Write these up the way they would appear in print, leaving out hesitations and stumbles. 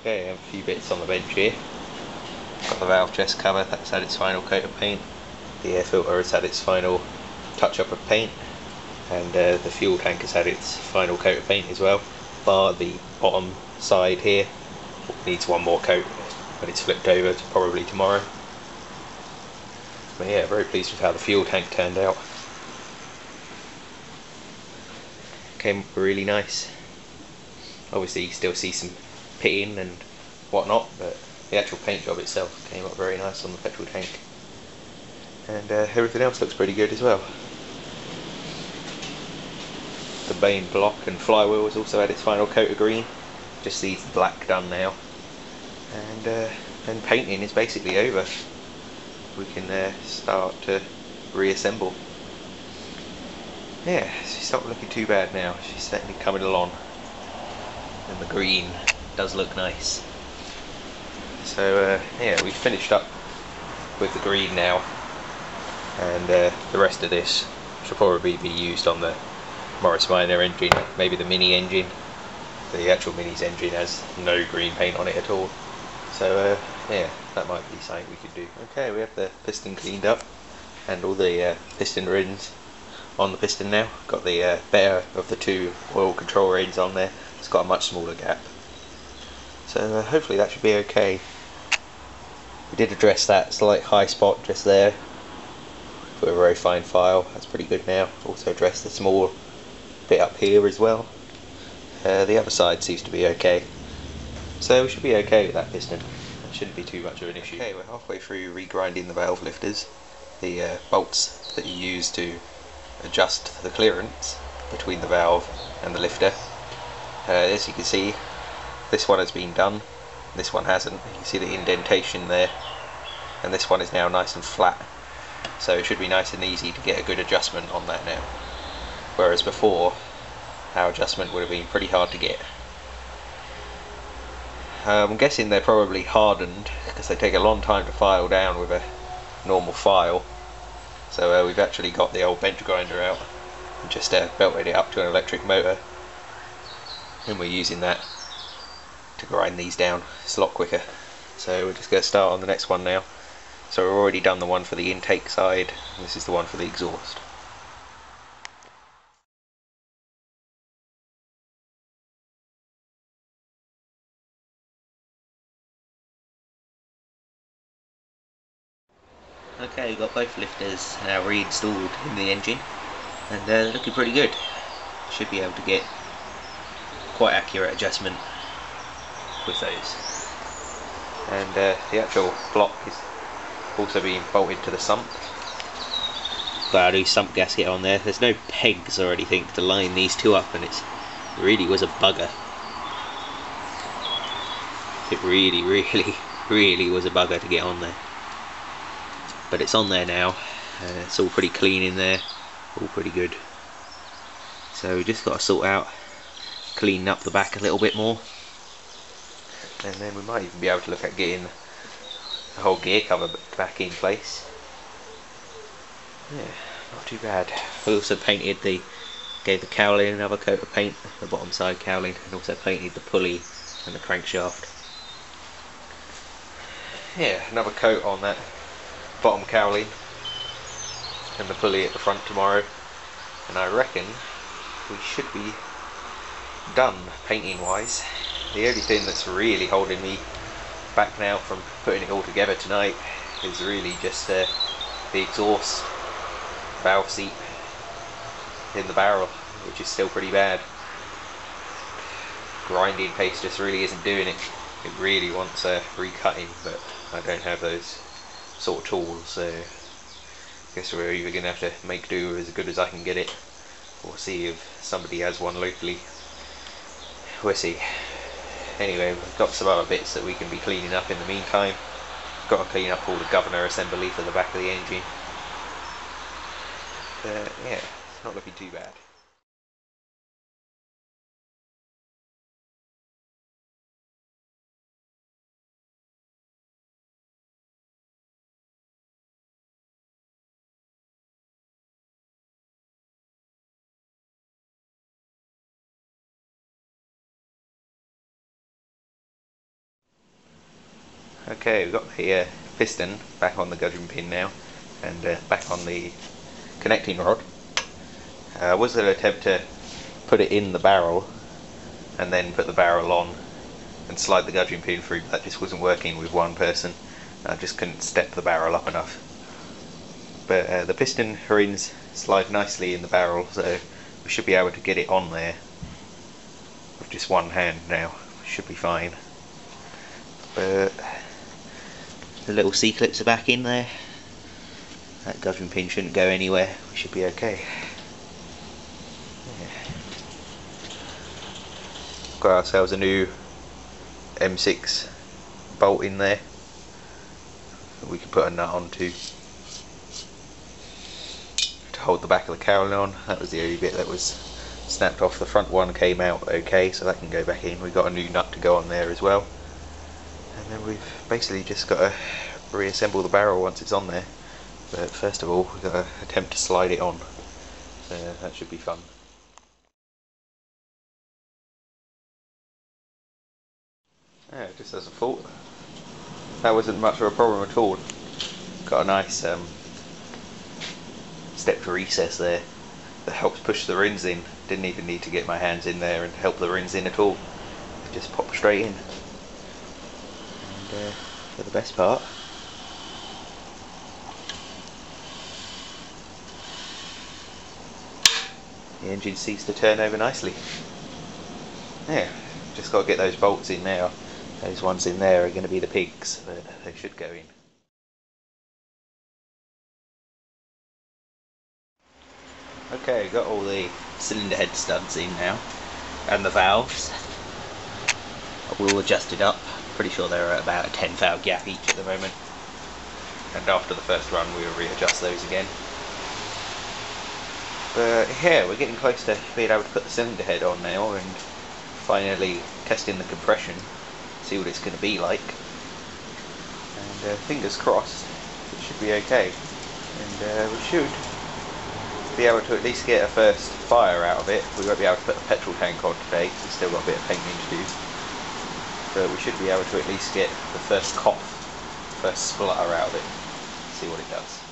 Okay, I have a few bits on the bench here. Got the valve chest cover, that's had its final coat of paint. The air filter has had its final touch up of paint, and the fuel tank has had its final coat of paint as well, bar the bottom side here needs one more coat when it's flipped over, probably tomorrow. But yeah, very pleased with how the fuel tank turned out. Came up really nice. Obviously you still see some pitting and whatnot, but the actual paint job itself came up very nice on the petrol tank. And everything else looks pretty good as well. The main block and flywheel has also had its final coat of green, just needs black done now. And then painting is basically over. We can start to reassemble. Yeah, she's not looking too bad now, she's certainly coming along. And the green does look nice. So yeah, we've finished up with the green now, and the rest of this should probably be used on the Morris Minor engine, maybe the Mini engine. The actual Mini's engine has no green paint on it at all, so yeah, that might be something we could do. Okay, we have the piston cleaned up and all the piston rings on the piston now. Got the better of the two oil control rings on there. It's got a much smaller gap, so hopefully that should be okay. We did address that slight high spot just there with a very fine file, that's pretty good now. Also addressed the small bit up here as well. The other side seems to be okay, so we should be okay with that piston. It shouldn't be too much of an issue. Okay, we're halfway through regrinding the valve lifters, the bolts that you use to adjust the clearance between the valve and the lifter. As you can see, this one has been done, this one hasn't. You can see the indentation there, and this one is now nice and flat, so it should be nice and easy to get a good adjustment on that now, whereas before our adjustment would have been pretty hard to get. I'm guessing they're probably hardened because they take a long time to file down with a normal file, so we've actually got the old bench grinder out and just belted it up to an electric motor, and we're using that to grind these down. It's a lot quicker. So we're just going to start on the next one now. So we've already done the one for the intake side, and this is the one for the exhaust. Okay, we've got both lifters now reinstalled in the engine, and they're looking pretty good. Should be able to get quite accurate adjustment with those. And the actual block is also being bolted to the sump. Got a new sump gasket on there. There's no pegs or anything to line these two up, and it really was a bugger. It really was a bugger to get on there. But it's on there now. It's all pretty clean in there, all pretty good. So we just got to sort out, clean up the back a little bit more, and then we might even be able to look at getting the whole gear cover back in place. Yeah, not too bad. We also painted gave the cowling another coat of paint, the bottom side cowling, and also painted the pulley and the crankshaft. Yeah, another coat on that bottom cowling and the pulley at the front tomorrow, and I reckon we should be done painting wise. The only thing that's really holding me back now from putting it all together tonight is really just the exhaust valve seat in the barrel, which is still pretty bad. Grinding paste just really isn't doing it. It really wants recutting, but I don't have those sort of tools, so I guess we're either going to have to make do as good as I can get it, or see if somebody has one locally. We'll see. Anyway, we've got some other bits that we can be cleaning up in the meantime. Got to clean up all the governor assembly for the back of the engine. Yeah, it's not looking too bad. Okay, we've got the piston back on the gudgeon pin now, and back on the connecting rod. I was going to attempt to put it in the barrel and then put the barrel on and slide the gudgeon pin through, but that just wasn't working with one person. I just couldn't step the barrel up enough. But the piston rings slide nicely in the barrel, so we should be able to get it on there with just one hand now. Should be fine. But the little C-clips are back in there. That gudgeon pin shouldn't go anywhere. We should be okay. Yeah. Got ourselves a new M6 bolt in there that we can put a nut onto to hold the back of the cowling on. That was the only bit that was snapped off. The front one came out okay, so that can go back in. We've got a new nut to go on there as well. And then we've basically just got to reassemble the barrel once it's on there. But first of all, we've got to attempt to slide it on. So that should be fun. Yeah, just as a thought, that wasn't much of a problem at all. Got a nice stepped recess there that helps push the rings in. Didn't even need to get my hands in there and help the rings in at all. It just popped straight in. And for the best part, the engine ceased to turn over nicely. Yeah, just got to get those bolts in now. Those ones in there are going to be the pigs, but they should go in. Okay, got all the cylinder head studs in now, and the valves. All adjusted up. Pretty sure they're at about a 10 thou gap each at the moment. And after the first run we will readjust those again. But yeah, we're getting close to being able to put the cylinder head on now and finally testing the compression, see what it's going to be like. And fingers crossed, it should be okay. And we should be able to at least get a first fire out of it. We won't be able to put the petrol tank on today because we've still got a bit of painting to do. But we should be able to at least get the first cough, first splutter out of it, see what it does.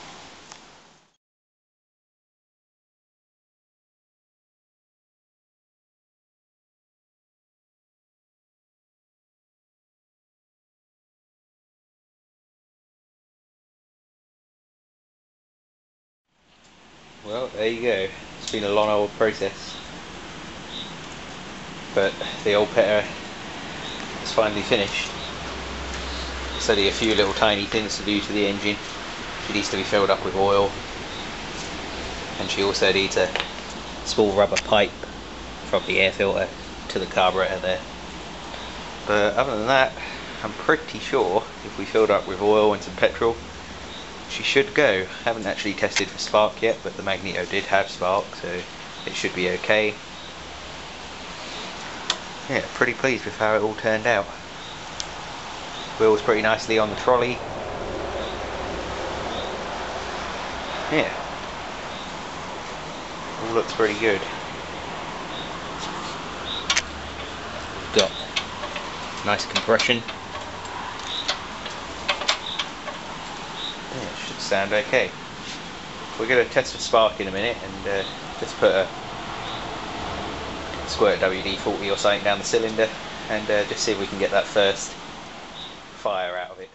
Well, there you go. It's been a long old process. But the old petter is finally finished. There's only a few little tiny things to do to the engine. She needs to be filled up with oil. And she also needs a small rubber pipe from the air filter to the carburetor there. But other than that, I'm pretty sure if we filled up with oil and some petrol, she should go. Haven't actually tested for spark yet, but the Magneto did have spark, so it should be okay. Yeah, pretty pleased with how it all turned out. Wheels pretty nicely on the trolley. Yeah, all looks pretty good. We've got nice compression. Yeah, it should sound okay. We're going to test for spark in a minute and just put a squirt WD-40 or something down the cylinder and just see if we can get that first fire out of it.